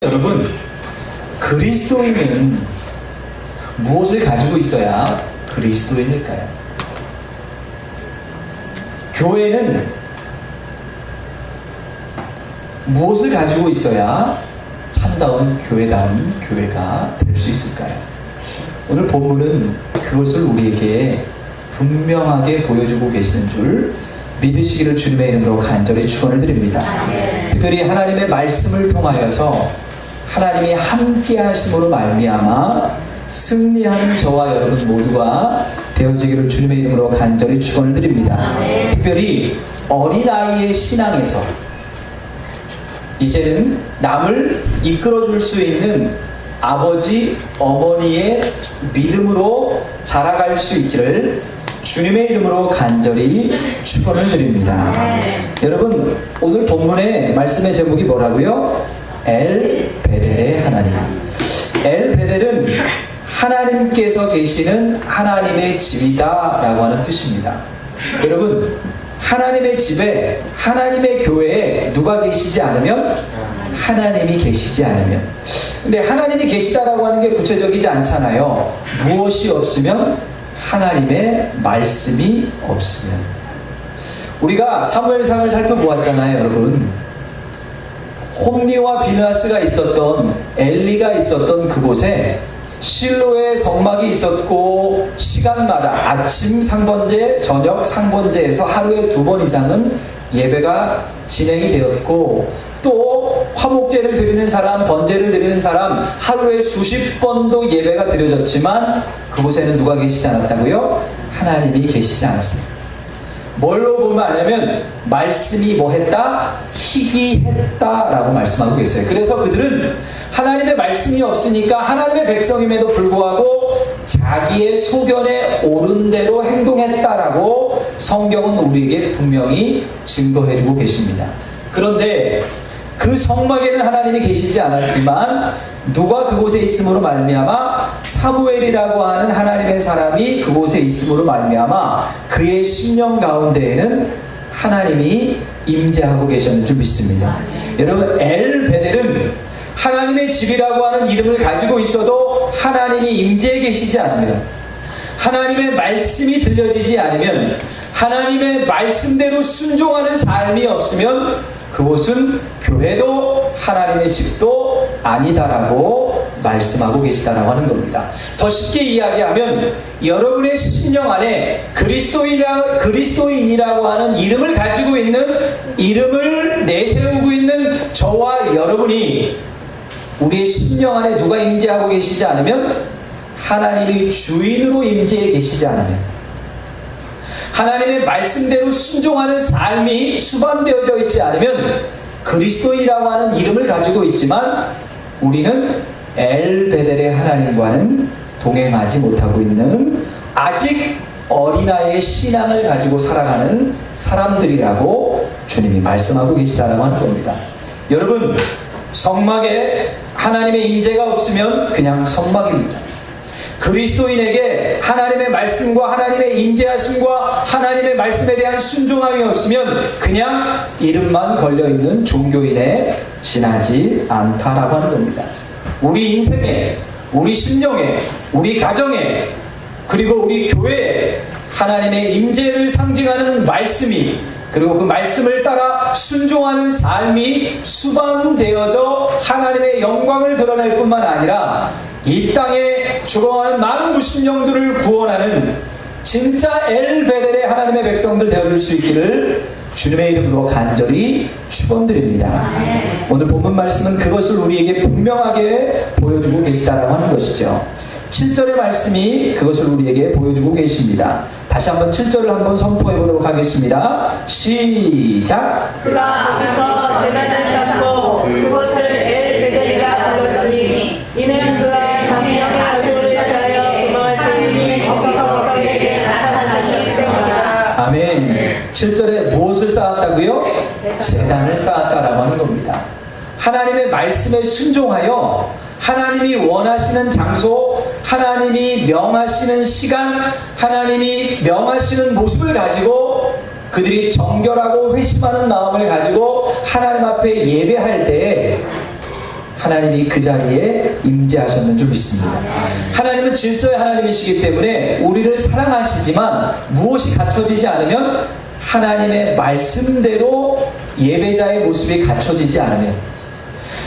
여러분, 그리스도인은 무엇을 가지고 있어야 그리스도인일까요? 교회는 무엇을 가지고 있어야 참다운 교회다운 교회가 될 수 있을까요? 오늘 본문은 그것을 우리에게 분명하게 보여주고 계시는 줄 믿으시기를 주님의 이름으로 간절히 축원을 드립니다. 특별히 하나님의 말씀을 통하여서 하나님이 함께 하심으로 말미암아 승리하는 저와 여러분 모두가 되어지기를 주님의 이름으로 간절히 축원을 드립니다. 특별히 어린아이의 신앙에서 이제는 남을 이끌어줄 수 있는 아버지, 어머니의 믿음으로 자라갈 수 있기를 주님의 이름으로 간절히 축원을 드립니다. 여러분, 오늘 본문의 말씀의 제목이 뭐라고요? 엘 베델의 하나님. 엘 베델은 하나님께서 계시는 하나님의 집이다 라고 하는 뜻입니다. 여러분, 하나님의 집에, 하나님의 교회에 누가 계시지 않으면 하나님이 계시지 않으면. 근데 하나님이 계시다라고 하는 게 구체적이지 않잖아요. 무엇이 없으면 하나님의 말씀이 없으면. 우리가 사무엘상을 살펴보았잖아요, 여러분. 홈리와 비느하스가 있었던, 엘리가 있었던 그곳에 실로의 성막이 있었고, 시간마다 아침 상번제, 저녁 상번제에서 하루에 2번 이상은 예배가 진행이 되었고, 또 화목제를 드리는 사람, 번제를 드리는 사람 하루에 수십 번도 예배가 드려졌지만 그곳에는 누가 계시지 않았다고요? 하나님이 계시지 않았습니다. 뭘로 보면 아냐면 말씀이 뭐 했다? 희귀했다라고 말씀하고 계세요. 그래서 그들은 하나님의 말씀이 없으니까 하나님의 백성임에도 불구하고 자기의 소견에 옳은 대로 행동했다라고 성경은 우리에게 분명히 증거해주고 계십니다. 그런데 그 성막에는 하나님이 계시지 않았지만 누가 그곳에 있음으로 말미암아 사무엘이라고 하는 하나님의 사람이 그곳에 있음으로 말미암아 그의 심령 가운데에는 하나님이 임재하고 계셨는 줄 믿습니다. 여러분, 엘 베델은 하나님의 집이라고 하는 이름을 가지고 있어도 하나님이 임재해 계시지 않으면, 하나님의 말씀이 들려지지 않으면, 하나님의 말씀대로 순종하는 삶이 없으면 그곳은 교회도 하나님의 집도 아니다라고 말씀하고 계시다라고 하는 겁니다. 더 쉽게 이야기하면 여러분의 심령 안에 그리스도인이라고 하는 이름을 가지고 있는, 이름을 내세우고 있는 저와 여러분이 우리의 심령 안에 누가 임재하고 계시지 않으면, 하나님이 주인으로 임재해 계시지 않으면, 하나님의 말씀대로 순종하는 삶이 수반되어져 있지 않으면 그리스도인이라고 하는 이름을 가지고 있지만 우리는 엘 베델의 하나님과는 동행하지 못하고 있는 아직 어린아이의 신앙을 가지고 살아가는 사람들이라고 주님이 말씀하고 계시다라고 하는 겁니다. 여러분, 성막에 하나님의 임재가 없으면 그냥 성막입니다. 그리스도인에게 하나님의 말씀과 하나님의 임재하심과 하나님의 말씀에 대한 순종함이 없으면 그냥 이름만 걸려있는 종교인에 지나지 않다라고 하는 겁니다. 우리 인생에, 우리 심령에, 우리 가정에, 그리고 우리 교회에 하나님의 임재를 상징하는 말씀이, 그리고 그 말씀을 따라 순종하는 삶이 수반되어져 하나님의 영광을 드러낼 뿐만 아니라 이 땅에 죽어가는 많은 무심령들을 구원하는 진짜 엘 베델의 하나님의 백성들 되어줄 수 있기를 주님의 이름으로 간절히 축원드립니다. 오늘 본문 말씀은 그것을 우리에게 분명하게 보여주고 계시다라고 하는 것이죠. 7절의 말씀이 그것을 우리에게 보여주고 계십니다. 다시 한번 7절을 한번 선포해 보도록 하겠습니다. 시작. 그가 거기서 제단을 쌓고 그것을 엘 베델이라 불렀으니 이는 그가 자기의 가족을 위하여 그걸 하나님이 거기서에게 나타나셨을 때입니다. 아멘. 7절에 무엇을 쌓았다고요? 제단을 쌓았다라고 하는 겁니다. 하나님의 말씀에 순종하여 하나님이 원하시는 장소, 하나님이 명하시는 시간, 하나님이 명하시는 모습을 가지고 그들이 정결하고 회심하는 마음을 가지고 하나님 앞에 예배할 때 하나님이 그 자리에 임재하셨는 줄 믿습니다. 하나님은 질서의 하나님이시기 때문에 우리를 사랑하시지만 무엇이 갖춰지지 않으면 하나님의 말씀대로 예배자의 모습이 갖춰지지 않으면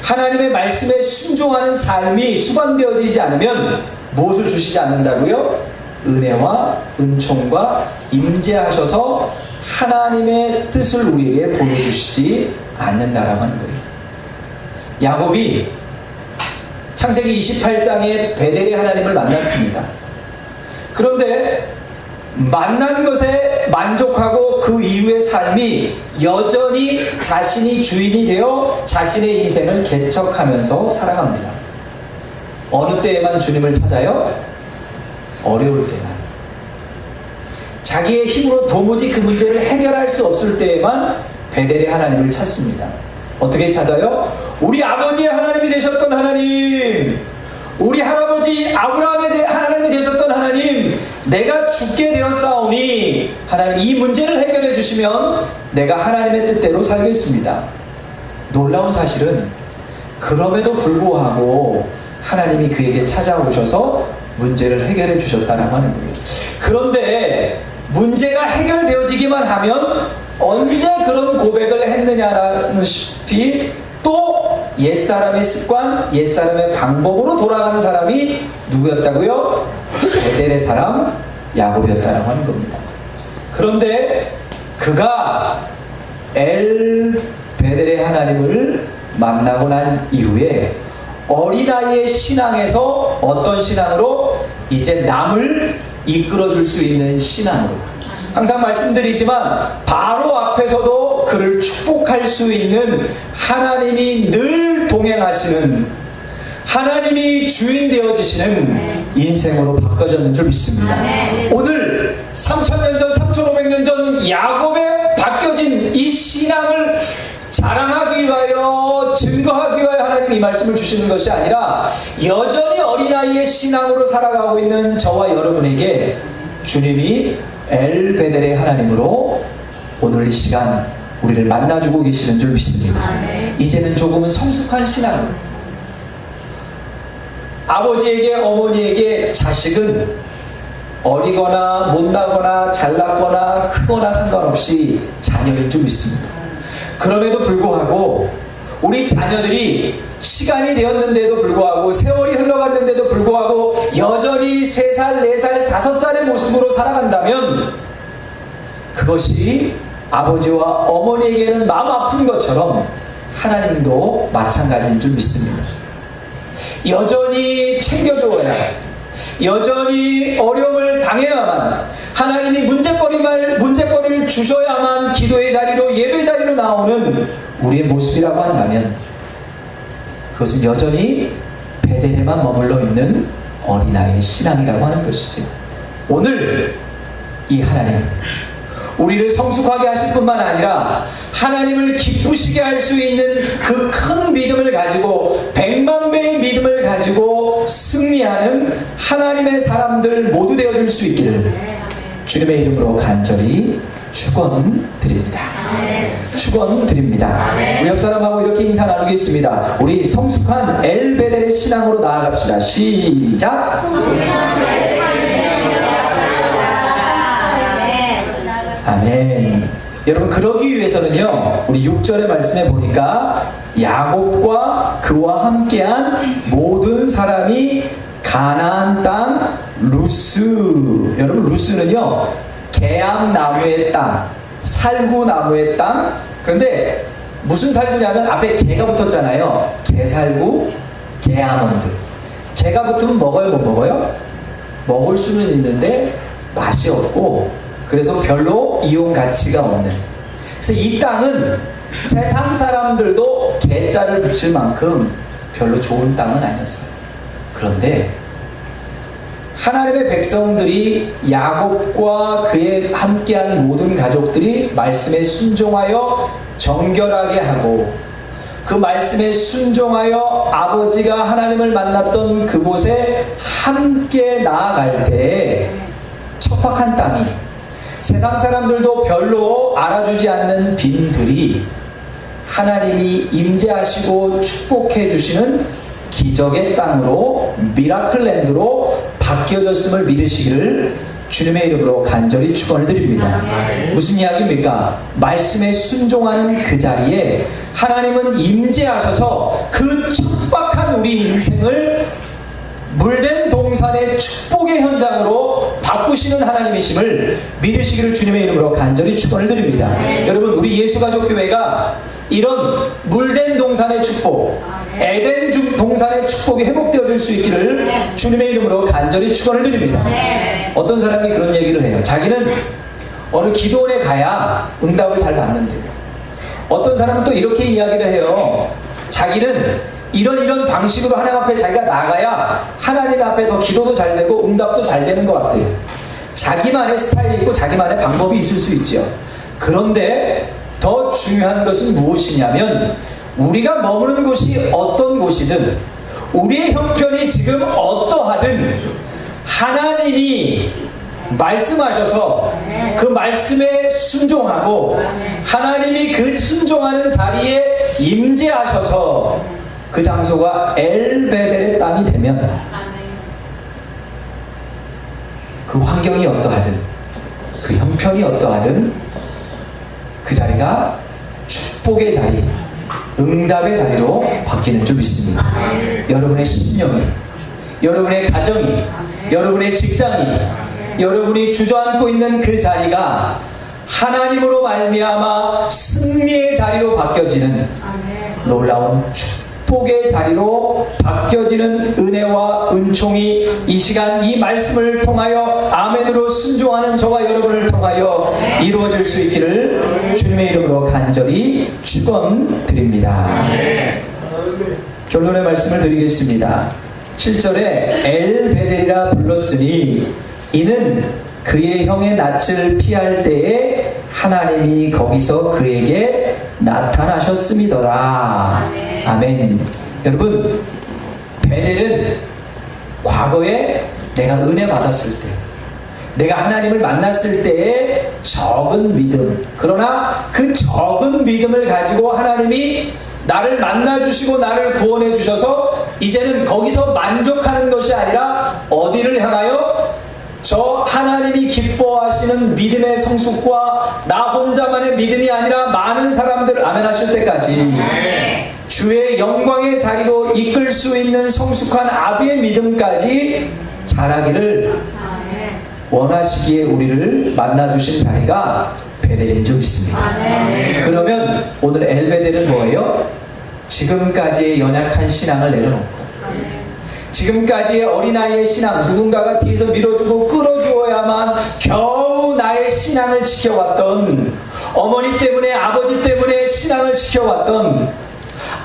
하나님의 말씀에 순종하는 삶이 수반되어지지 않으면 무엇을 주시지 않는다고요? 은혜와 은총과 임재하셔서 하나님의 뜻을 우리에게 보여주시지 않는다라고 하는 거예요. 야곱이 창세기 28장에 베델의 하나님을 만났습니다. 그런데 만난 것에 만족하고 그 이후의 삶이 여전히 자신이 주인이 되어 자신의 인생을 개척하면서 살아갑니다. 어느 때에만 주님을 찾아요? 어려울 때만. 자기의 힘으로 도무지 그 문제를 해결할 수 없을 때에만 베델의 하나님을 찾습니다. 어떻게 찾아요? 우리 아버지의 하나님이 되셨던 하나님, 우리 할아버지 아브라함의 하나님이 되셨던 하나님, 내가 죽게 되었사오니 하나님 이 문제를 해결해 주시면 내가 하나님의 뜻대로 살겠습니다. 놀라운 사실은 그럼에도 불구하고 하나님이 그에게 찾아오셔서 문제를 해결해 주셨다라고 하는 거예요. 그런데 문제가 해결되어지기만 하면 언제 그런 고백을 했느냐라는 싶이 또 옛사람의 습관, 옛사람의 방법으로 돌아가는 사람이 누구였다고요? 베델의 사람 야곱이었다라고 하는 겁니다. 그런데 그가 베델의 하나님을 만나고 난 이후에 어린아이의 신앙에서 어떤 신앙으로? 이제 남을 이끌어줄 수 있는 신앙으로. 항상 말씀드리지만 바로 앞에서도 그를 축복할 수 있는 하나님이 늘 동행하시는, 하나님이 주인 되어지시는 인생으로 바꿔졌는 줄 믿습니다. 오늘 3000년 전, 3500년 전 야곱의 바뀌어진 이 신앙을 자랑하기 위하여, 증거하기 위하여 하나님 이 말씀을 주시는 것이 아니라 여전히 어린아이의 신앙으로 살아가고 있는 저와 여러분에게 주님이 베델의 하나님으로 오늘 이 시간 우리를 만나주고 계시는 줄 믿습니다. 이제는 조금은 성숙한 신앙으로 아버지에게 어머니에게 자식은 어리거나 못나거나 잘났거나 크거나 상관없이 자녀인 줄 믿습니다. 그럼에도 불구하고 우리 자녀들이 시간이 되었는데도 불구하고 세월이 흘러갔는데도 불구하고 여전히 3살, 4살, 5살의 모습으로 살아간다면 그것이 아버지와 어머니에게는 마음 아픈 것처럼 하나님도 마찬가지인 줄 믿습니다. 여전히 챙겨줘야, 여전히 어려움을 당해야만, 하나님이 문제거리를 주셔야만 기도의 자리로, 예배 자리로 나오는 우리의 모습이라고 한다면 그것은 여전히 베델에만 머물러 있는 어린아이의 신앙이라고 하는 것이죠. 오늘 이 하나님 우리를 성숙하게 하실 뿐만 아니라 하나님을 기쁘시게 할 수 있는 그 큰 믿음을 가지고 100만 배의 믿음을 가지고 승리하는 하나님의 사람들 모두 되어줄 수 있기를 주님의 이름으로 간절히 축원드립니다. 축원드립니다. 우리 옆 사람하고 이렇게 인사 나누겠습니다. 우리 성숙한 베델의 신앙으로 나아갑시다. 시작. 아멘. 여러분, 그러기 위해서는요, 우리 6절의 말씀에 보니까 야곱과 그와 함께한 모든 사람이 가나안 땅 루스, 여러분 루스는요 개암나무의 땅, 살구나무의 땅. 그런데 무슨 살구냐면 앞에 개가 붙었잖아요. 개살구, 개아몬드. 개가 붙으면 먹어요, 못 먹어요? 먹을 수는 있는데 맛이 없고 그래서 별로 이용 가치가 없는. 그래서 이 땅은 세상 사람들도 개자를 붙일 만큼 별로 좋은 땅은 아니었어요. 그런데 하나님의 백성들이, 야곱과 그에 함께한 모든 가족들이 말씀에 순종하여 정결하게 하고 그 말씀에 순종하여 아버지가 하나님을 만났던 그곳에 함께 나아갈 때 척박한 땅이, 세상 사람들도 별로 알아주지 않는 빈들이 하나님이 임재하시고 축복해 주시는 기적의 땅으로, 미라클랜드로 바뀌어졌음을 믿으시기를 주님의 이름으로 간절히 축원을 드립니다. 무슨 이야기입니까? 말씀에 순종하는 그 자리에 하나님은 임재하셔서 그 척박한 우리 인생을 물된 동산의 축복의 현장으로 바꾸시는 하나님이심을 믿으시기를 주님의 이름으로 간절히 축원을 드립니다. 여러분, 우리 예수가족교회가 이런 물된 동산의 축복, 에덴 동산의 축복이 회복되어질 수 있기를 주님의 이름으로 간절히 축원을 드립니다. 어떤 사람이 그런 얘기를 해요. 자기는 어느 기도원에 가야 응답을 잘 받는데요. 어떤 사람은 또 이렇게 이야기를 해요. 자기는 이런 방식으로 하나님 앞에 자기가 나가야 하나님 앞에 더 기도도 잘 되고 응답도 잘 되는 것 같아요. 자기만의 스타일이 있고 자기만의 방법이 있을 수 있죠. 그런데 더 중요한 것은 무엇이냐면, 우리가 머무는 곳이 어떤 곳이든, 우리의 형편이 지금 어떠하든 하나님이 말씀하셔서 그 말씀에 순종하고 하나님이 그 순종하는 자리에 임재하셔서 그 장소가 엘베델의 땅이 되면, 그 환경이 어떠하든, 그 형편이 어떠하든 그 자리가 축복의 자리, 응답의 자리로 바뀌는 줄 믿습니다. 여러분의 심령이, 여러분의 가정이, 여러분의 직장이, 여러분이 주저앉고 있는 그 자리가 하나님으로 말미암아 승리의 자리로 바뀌어지는 놀라운 축복의 자리로 바뀌어지는 은혜와 은총이 이 시간 이 말씀을 통하여 아멘으로 순종하는 저와 여러분을 통하여 이루어질 수 있기를 주님의 이름으로 간절히 축원드립니다. 결론의 말씀을 드리겠습니다. 7절에 엘베델이라 불렀으니 이는 그의 형의 낯을 피할 때에 하나님이 거기서 그에게 나타나셨음이더라. 아멘. 여러분, 베델은 과거에 내가 은혜 받았을 때, 내가 하나님을 만났을 때의 적은 믿음, 그러나 그 적은 믿음을 가지고 하나님이 나를 만나주시고 나를 구원해 주셔서 이제는 거기서 만족하는 것이 아니라 어디를 향하여? 저 하나님이 기뻐하시는 믿음의 성숙과 나 혼자만의 믿음이 아니라 많은 사람들, 아멘 하실 때까지 주의 영광의 자리로 이끌 수 있는 성숙한 아비의 믿음까지 자라기를 원하시기에 우리를 만나주신 자리가 베델인 줄 믿습니다. 그러면 오늘 엘베델은 뭐예요? 지금까지의 연약한 신앙을 내려놓고, 지금까지의 어린아이의 신앙, 누군가가 뒤에서 밀어주고 끌어주어야만 겨우 나의 신앙을 지켜왔던, 어머니 때문에 아버지 때문에 신앙을 지켜왔던,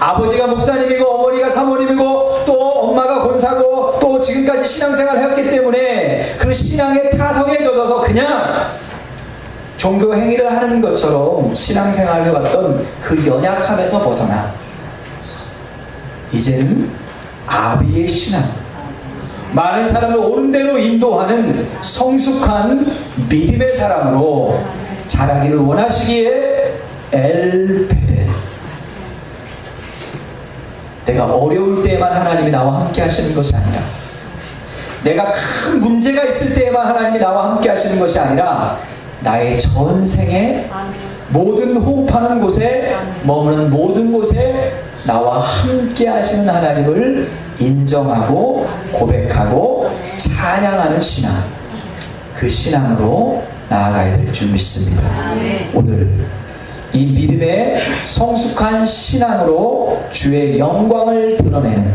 아버지가 목사님이고 어머니가 사모님이고 또 엄마가 권사고 또 지금까지 신앙생활을 해왔기 때문에 그 신앙의 타성에 젖어서 그냥 종교 행위를 하는 것처럼 신앙생활을 해왔던 그 연약함에서 벗어나 이제는 아비의 신앙, 많은 사람을 옳은 대로 인도하는 성숙한 믿음의 사람으로 자라기를 원하시기에 엘베델, 내가 어려울 때에만 하나님이 나와 함께 하시는 것이 아니라, 내가 큰 문제가 있을 때에만 하나님이 나와 함께 하시는 것이 아니라 나의 전생에 모든 호흡하는 곳에, 머무는 모든 곳에 나와 함께 하시는 하나님을 인정하고 고백하고 찬양하는 신앙, 그 신앙으로 나아가야 될 줄 믿습니다. 오늘 이 믿음의 성숙한 신앙으로 주의 영광을 드러내는,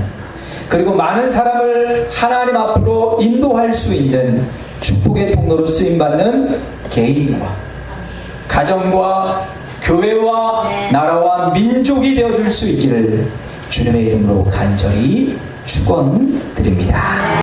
그리고 많은 사람을 하나님 앞으로 인도할 수 있는 축복의 통로로 쓰임받는 개인과 가정과 교회와 나라와 민족이 되어줄 수 있기를 주님의 이름으로 간절히 축원드립니다.